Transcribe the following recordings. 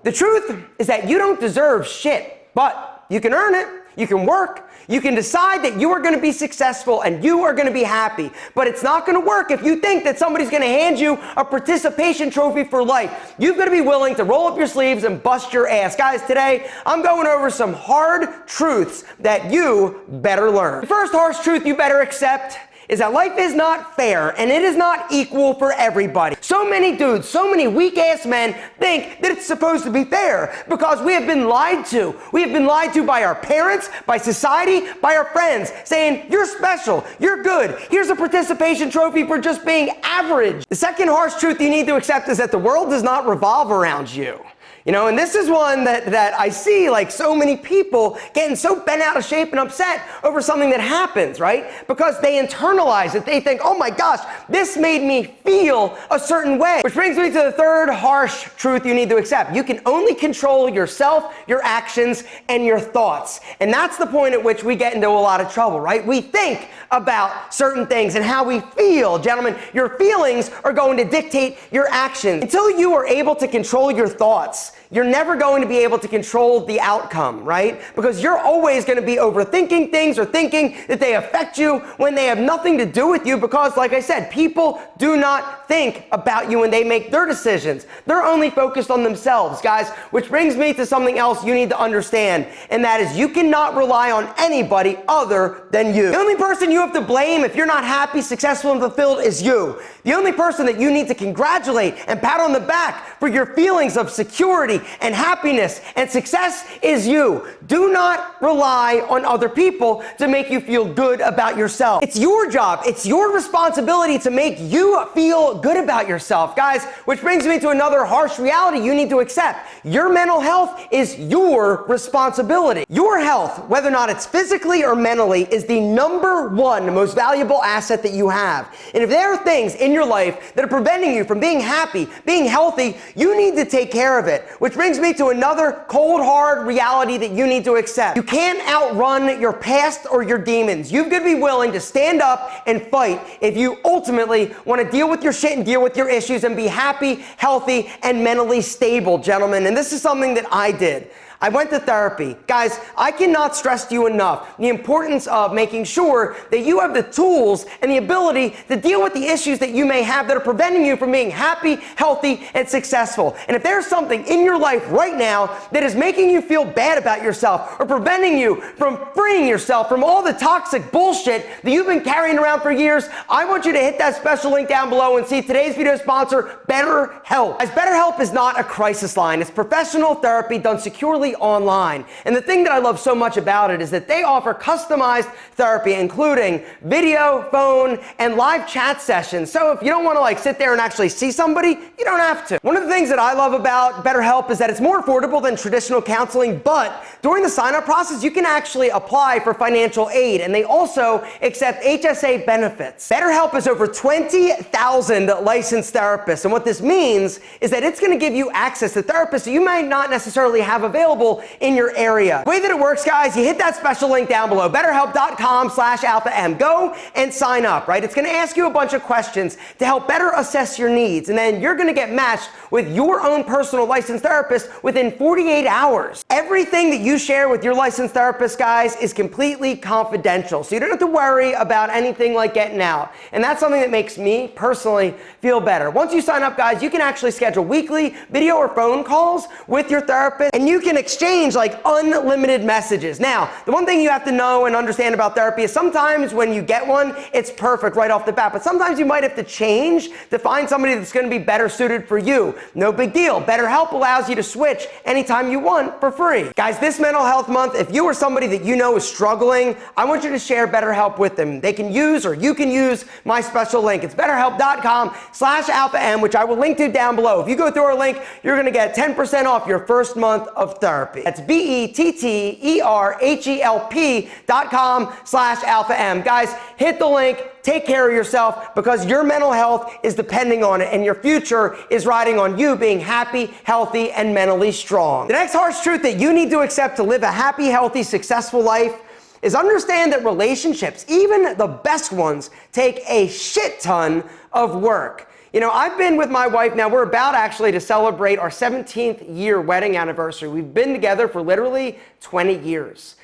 The truth is that you don't deserve shit, but you can earn it, you can work, you can decide that you are going to be successful and you are going to be happy. But it's not going to work if you think that somebody's going to hand you a participation trophy for life. You've got to be willing to roll up your sleeves and bust your ass. Guys, today I'm going over some hard truths that you better learn. The first harsh truth you better accept is that life is not fair and it is not equal for everybody. So many dudes, so many weak-ass men think that it's supposed to be fair because we have been lied to. We have been lied to by our parents, by society, by our friends, saying, you're special, you're good, here's a participation trophy for just being average. The second harsh truth you need to accept is that the world does not revolve around you. You know, and this is one that I see like so many people getting so bent out of shape and upset over something that happens, right? Because they internalize it. They think, oh my gosh, this made me feel a certain way. Which brings me to the third harsh truth you need to accept. You can only control yourself, your actions, and your thoughts. And that's the point at which we get into a lot of trouble, right? We think about certain things and how we feel. Gentlemen, your feelings are going to dictate your actions. Until you are able to control your thoughts, you're never going to be able to control the outcome, right? Because you're always going to be overthinking things or thinking that they affect you when they have nothing to do with you because, like I said, people do not think about you when they make their decisions. They're only focused on themselves, guys, which brings me to something else you need to understand, and that is you cannot rely on anybody other than you. The only person you have to blame if you're not happy, successful, and fulfilled is you. The only person that you need to congratulate and pat on the back for your feelings of security and happiness and success is you. Do not rely on other people to make you feel good about yourself. It's your job. It's your responsibility to make you feel good about yourself. Guys, which brings me to another harsh reality you need to accept. Your mental health is your responsibility. Your health, whether or not it's physically or mentally, is the number one most valuable asset that you have. And if there are things in your life that are preventing you from being happy, being healthy, you need to take care of it. Which brings me to another cold, hard reality that you need to accept. You can't outrun your past or your demons. You've got to be willing to stand up and fight if you ultimately want to deal with your shit and deal with your issues and be happy, healthy, and mentally stable, gentlemen. And this is something that I did. I went to therapy. Guys, I cannot stress to you enough the importance of making sure that you have the tools and the ability to deal with the issues that you may have that are preventing you from being happy, healthy, and successful. And if there's something in your life right now that is making you feel bad about yourself or preventing you from freeing yourself from all the toxic bullshit that you've been carrying around for years, I want you to hit that special link down below and see today's video sponsor, BetterHelp. As BetterHelp is not a crisis line. It's professional therapy done securely online. And the thing that I love so much about it is that they offer customized therapy, including video, phone, and live chat sessions. So if you don't want to like sit there and actually see somebody, you don't have to. One of the things that I love about BetterHelp is that it's more affordable than traditional counseling, but during the sign-up process, you can actually apply for financial aid, and they also accept HSA benefits. BetterHelp has over 20,000 licensed therapists, and what this means is that it's going to give you access to therapists that you might not necessarily have available in your area. The way that it works, guys, you hit that special link down below, betterhelp.com/alpha-m. Go and sign up, right? It's going to ask you a bunch of questions to help better assess your needs, and then you're going to get matched with your own personal licensed therapist within 48 hours. Everything that you share with your licensed therapist, guys, is completely confidential, so you don't have to worry about anything like getting out. And that's something that makes me personally feel better. Once you sign up, guys, you can actually schedule weekly video or phone calls with your therapist, and you can exchange like unlimited messages. Now, the one thing you have to know and understand about therapy is sometimes when you get one, it's perfect right off the bat, but sometimes you might have to change to find somebody that's going to be better suited for you. No big deal. BetterHelp allows you to switch anytime you want for free. Guys, this mental health month, if you or somebody that you know is struggling, I want you to share BetterHelp with them. They can use, or you can use, my special link. It's betterhelp.com/alpha-m, which I will link to down below. If you go through our link, you're going to get 10% off your first month of therapy. That's betterhelp.com/alpha-m. Guys, hit the link. Take care of yourself because your mental health is depending on it, and your future is riding on you being happy, healthy, and mentally strong. The next harsh truth that you need to accept to live a happy, healthy, successful life is understand that relationships, even the best ones, take a shit ton of work. You know, I've been with my wife now, we're about actually to celebrate our 17th year wedding anniversary. We've been together for literally 20 years.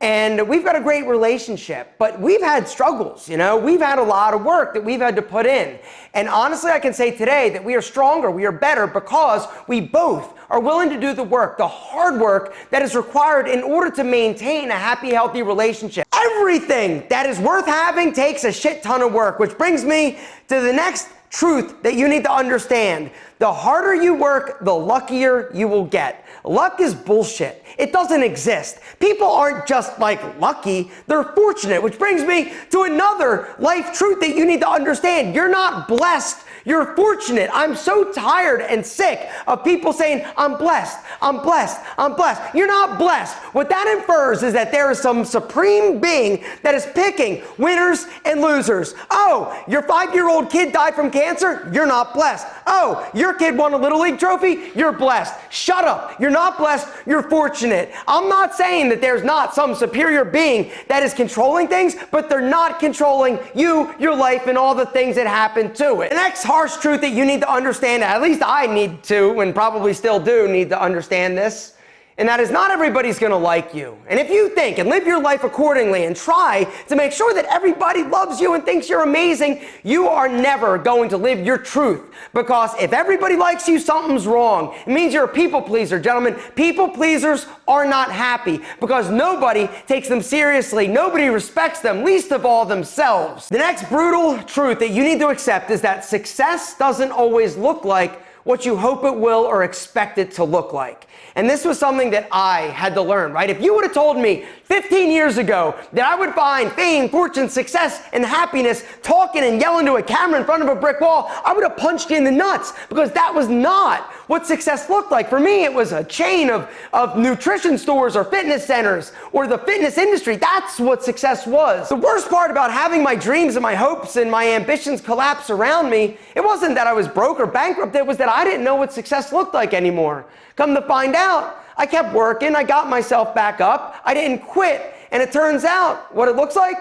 And we've got a great relationship, but we've had struggles, you know, we've had a lot of work that we've had to put in. And honestly, I can say today that we are stronger, we are better because we both are willing to do the work, the hard work that is required in order to maintain a happy, healthy relationship. Everything that is worth having takes a shit ton of work, which brings me to the next truth that you need to understand. The harder you work, the luckier you will get. Luck is bullshit. It doesn't exist. People aren't just like lucky, they're fortunate, which brings me to another life truth that you need to understand. You're not blessed, you're fortunate. I'm so tired and sick of people saying, I'm blessed, I'm blessed, I'm blessed. You're not blessed. What that infers is that there is some supreme being that is picking winners and losers. Oh, your 5-year-old kid died from cancer? You're not blessed. Oh, your kid won a Little League trophy? You're blessed. Shut up. You're not blessed. You're fortunate. I'm not saying that there's not some superior being that is controlling things, but they're not controlling you, your life, and all the things that happen to it. The next harsh truth that you need to understand, at least I need to, and probably still do need to understand this, and that is not everybody's gonna like you. And if you think and live your life accordingly and try to make sure that everybody loves you and thinks you're amazing, you are never going to live your truth. Because if everybody likes you, something's wrong. It means you're a people pleaser, gentlemen. People pleasers are not happy because nobody takes them seriously. Nobody respects them, least of all themselves. The next brutal truth that you need to accept is that success doesn't always look like what you hope it will or expect it to look like. And this was something that I had to learn, right? If you would have told me 15 years ago that I would find fame, fortune, success, and happiness talking and yelling to a camera in front of a brick wall, I would have punched you in the nuts because that was not what success looked like. For me, it was a chain of nutrition stores or fitness centers or the fitness industry. That's what success was. The worst part about having my dreams and my hopes and my ambitions collapse around me, it wasn't that I was broke or bankrupt. It was that I didn't know what success looked like anymore. Come to find out, I kept working, I got myself back up, I didn't quit, and it turns out what it looks like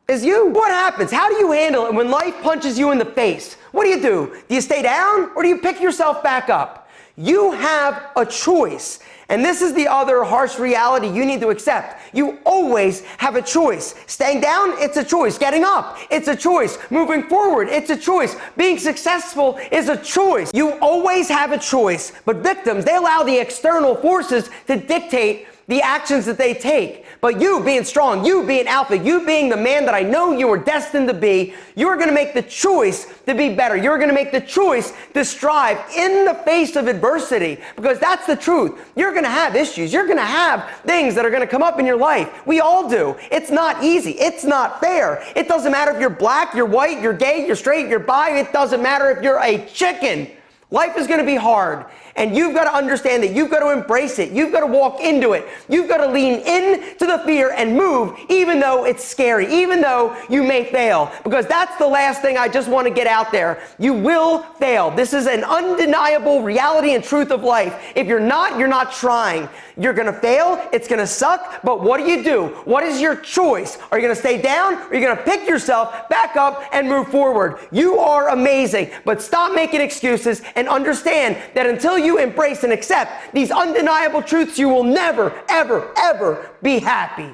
is you. What happens? How do you handle it when life punches you in the face? What do? Do you stay down or do you pick yourself back up? You have a choice. And this is the other harsh reality you need to accept. You always have a choice. Staying down, it's a choice. Getting up, it's a choice. Moving forward, it's a choice. Being successful is a choice. You always have a choice. But victims, they allow the external forces to dictate the actions that they take. But you being strong, you being alpha, you being the man that I know you are destined to be, you're gonna make the choice to be better. You're gonna make the choice to strive in the face of adversity, because that's the truth. You're gonna have issues. You're gonna have things that are gonna come up in your life. We all do. It's not easy. It's not fair. It doesn't matter if you're black, you're white, you're gay, you're straight, you're bi. It doesn't matter if you're a chicken. Life is going to be hard, and you've got to understand that you've got to embrace it. You've got to walk into it. You've got to lean into the fear and move, even though it's scary, even though you may fail, because that's the last thing I just want to get out there. You will fail. This is an undeniable reality and truth of life. If you're not trying. You're going to fail. It's going to suck, but what do? What is your choice? Are you going to stay down, or are you going to pick yourself back up and move forward? You are amazing, but stop making excuses and understand that until you embrace and accept these undeniable truths, you will never, ever, ever be happy.